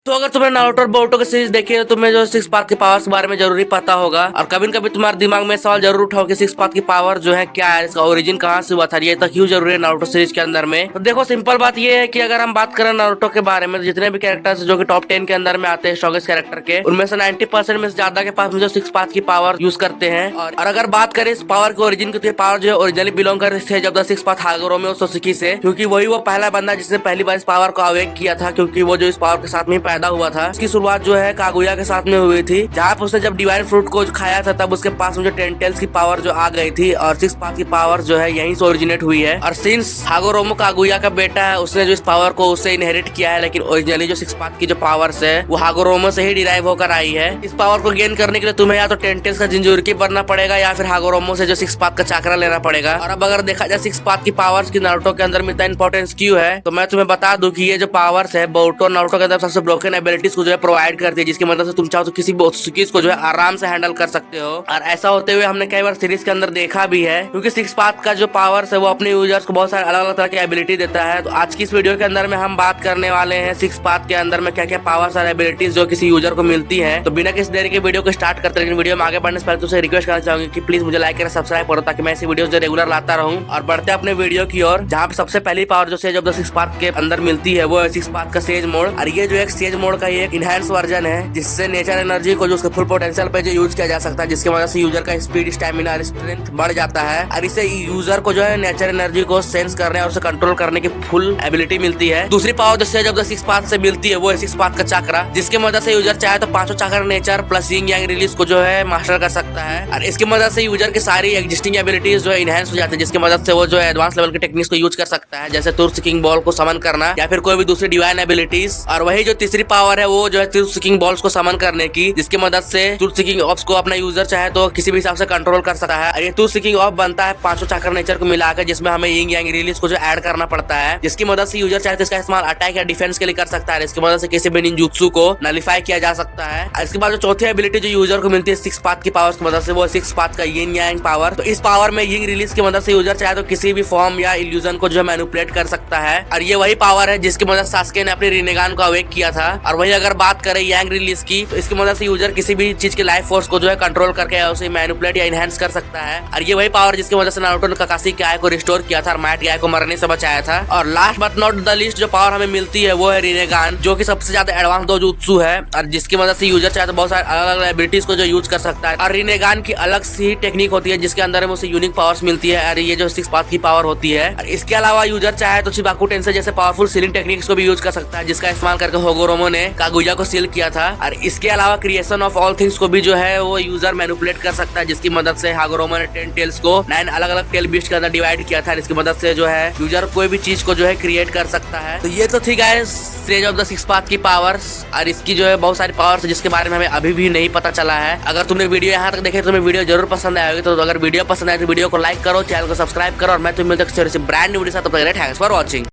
तो अगर तुमने नारुतो और बोरुतो की सीरीज देखी है तो तुम्हें जो सिक्स पाथ की पावर्स के बारे में जरूरी पता होगा। और कभी न कभी तुम्हारे दिमाग में सवाल जरूर उठाओ कि सिक्स पाथ की पावर जो है क्या है, इसका ओरिजिन कहाँ से हुआ था, ये तक क्यों जरूरी है नारुतो सीरीज के अंदर में। तो देखो सिंपल बात ये है कि अगर हम बात करें नारुतो के बारे में तो जितने भी कैरेक्टर्स जो कि टॉप 10 के अंदर में आते हैं स्ट्रॉगेस्ट कैरेक्टर के, उनमें से 90% में से ज्यादा के पास जो सिक्स पाथ की पावर यूज करते हैं। और अगर बात करें इस पावर के ओरिजिन की तो ये पावर जो है ओरिजिनली बिलोंग करते थे जब द सिक्स पाथ हागोरोमी सोसुकी से, क्योंकि वही वो पहला बंदा जिसने पहली बार इस पावर को अवेक किया था, क्योंकि वो जो इस पावर के साथ में पैदा हुआ था। इसकी शुरुआत जो है कागुया के साथ में हुई थी, जहाँ पर उसने जब डिवाइन फ्रूट को खाया था तब उसके पास में जो टेन टेल्स की पावर जो आ गई थी और सिक्स पाथ की पावर जो है यहीं से ओरिजिनेट हुई है। और सिंस हागोरोमो कागुया का बेटा है उसने जो इस पावर को उससे इनहेरिट किया है, लेकिन ओरिजिनली जो सिक्स पाथ की जो पावर्स है वो हागोरोमो से ही डिराइव होकर आई है। इस पावर को गेन करने के लिए तुम्हें या तो टेन टेल्स का जिंजूरकी बनना पड़ेगा या फिर हागोरोमो से जो सिक्स पाथ का चाकरा लेना पड़ेगा। और अब अगर देखा जाए सिक्स पाथ की पावर्स की नारुतो के अंदर में इतना इंपॉर्टेंस क्यों है, तो मैं तुम्हें बता दूं कि ये जो पावर्स है बोरुतो नारुतो के अंदर सबसे ब्रोकन एबिलिटीज को जो है प्रोवाइड करती है, जिसकी मदद से तुम चाहो तो किसी भी ओत्सुकी को जो है आराम से हैंडल कर सकते हो। और ऐसा होते हुए हमने कई बार सीरीज के अंदर देखा भी है, क्योंकि सिक्स पाथ का जो पावर्स है वो अपने यूजर्स को बहुत सारे अलग अलग तरह की एबिलिटी देता है। तो आज की इस वीडियो के अंदर में हम बात करने वाले हैं सिक्स पाथ के अंदर में क्या क्या पावर्स और एबिलिटीज जो किसी यूजर को मिलती है। तो बिना किसी देरी के वीडियो को स्टार्ट करते, लेकिन वीडियो में आगे बढ़ने से पहले तुमसे रिक्वेस्ट करना चाहूंगी कि प्लीज मुझे लाइक करें, सब्सक्राइब करो, ताकि मैं ऐसी वीडियो जो रेगुलर लाता रहूं। और बढ़ते अपने वीडियो की ओर, जहाँ पे सबसे पहली पावर जो sage of the six path के अंदर मिलती है वो है सिक्स पाथ का सेज मोड। और ये जो एक सेज मोड का एक इनहैंस वर्जन है, जिससे नेचर एनर्जी को जो उसके फुल पोटेंशियल पे जो यूज किया जा सकता है, जिसकी वजह से यूजर का स्पीड, स्टैमिना और स्ट्रेंथ बढ़ जाता है। और इससे यूजर को जो है नेचर एनर्जी को सेंस करने और उसे कंट्रोल करने की फुल एबिलिटी मिलती है। दूसरी पावर जो sage of the six path से मिलती है वो है सिक्स पाथ का चक्रा, जिसकी मदद से यूजर चाहे तो पांचों चक्र नेचर प्लस यिंग यांग रिलीज को जो है मास्टर कर सकता है। और इसकी मदद से यूजर की सारी एग्जिस्टिंग एबिलिटीज जो है इनहेंस हो जाती है, जिसकी मदद से वो जो है एडवांस लेवल के टेक्निक्स को यूज कर सकता है, जैसे तुर्स किंग बॉल को समन करना या फिर कोई भी दूसरी डिवाइन एबिलिटीज। और वही जो तीसरी पावर है वो जो है तुर्स किंग बॉल्स को समन करने की, जिसकी मदद से तुर्स किंग ऑफ्स को अपना यूजर चाहे तो किसी भी हिसाब से कंट्रोल कर सकता है। ये तुर्स किंग ऑफ बनता है पांचों चक्र नेचर को मिलाकर, जिसमें हमें यिंग यांग रिलीज को जो ऐड करना पड़ता है, जिसकी मदद से यूजर चाहे तो इसका इस्तेमाल अटैक या डिफेंस के लिए कर सकता है। इसकी मदद से किसी भी निंजुत्सु को नलिफाई किया जा सकता है। इसके बाद जो चौथी एबिलिटी जो यूजर को मिलती है सिक्स पाथ की पावर्स की मदद से, वो सिक्स पाथ का यिंग यांग पावर। तो इस पावर में यिंग रिलीज की मदद से यूजर चाहे तो किसी भी फॉर्म या इल्यूजन को जो है मैनिपुलेट कर सकता है। और ये वही पावर है जिसकी मदद से सास्के ने अपने रिनेगान को अवेक किया था। और वही अगर बात करें यांग रिलीज की, तो इसकी मदद से यूजर किसी भी चीज के लाइफ फोर्स को जो है कंट्रोल करके उसे मैनिपुलेट या इनहेंस कर सकता है। और ये वही पावर जिसकी वजह से नारुतो ने काकाशी के आय को रिस्टोर किया था और माइट गाय को मरने से बचाया था। और last but not the least जो पावर हमें मिलती है वो है रिनेगान, जो कि सबसे ज्यादा एडवांस दो जुत्सु है और जिसकी मदद से यूजर चाहे तो बहुत सारे अलग अलग एबिलिटीज को जो यूज कर सकता है। और रिनेगान की अलग सी टेक्निक होती है जिसके अंदर में उसे यूनिक पावर्स मिलती है। और ये जो सिक्स पाथ की पावर होती है, और इसके अलावा यूजर चाहे तो शिबाकु टेंसेई जैसे पावरफुल सीलिंग टेक्निक्स को भी यूज कर सकता है, जिसका इस्तेमाल करके होगोरोमो ने कागुया को सील किया था। और इसके अलावा क्रिएशन ऑफ ऑल थिंग्स को भी जो है वो यूजर मैनिपुलेट कर सकता है, जिसकी मदद से हागोरोमो ने 10 टेल्स को 9 अलग अलग टेल बीस्ट के अंदर डिवाइड किया था। इसकी मदद से जो है यूजर कोई भी चीज को जो है क्रिएट कर सकता है। तो ये तो थी guys sage of the six path की पावर्स, और इसकी जो है बहुत सारी पावर्स जिसके बारे में हमें अभी भी नहीं पता चला है। अगर तुमने वीडियो यहाँ तक देखे तो तुम्हें वीडियो जरूर पसंद आएगी। तो अगर वीडियो पसंद आए तो वीडियो को लाइक करो, चैनल को सब्सक्राइब करो, और मैं तुम्हें मिलता हूं ब्रांड न्यू वीडियो के साथ। Thanks for watching.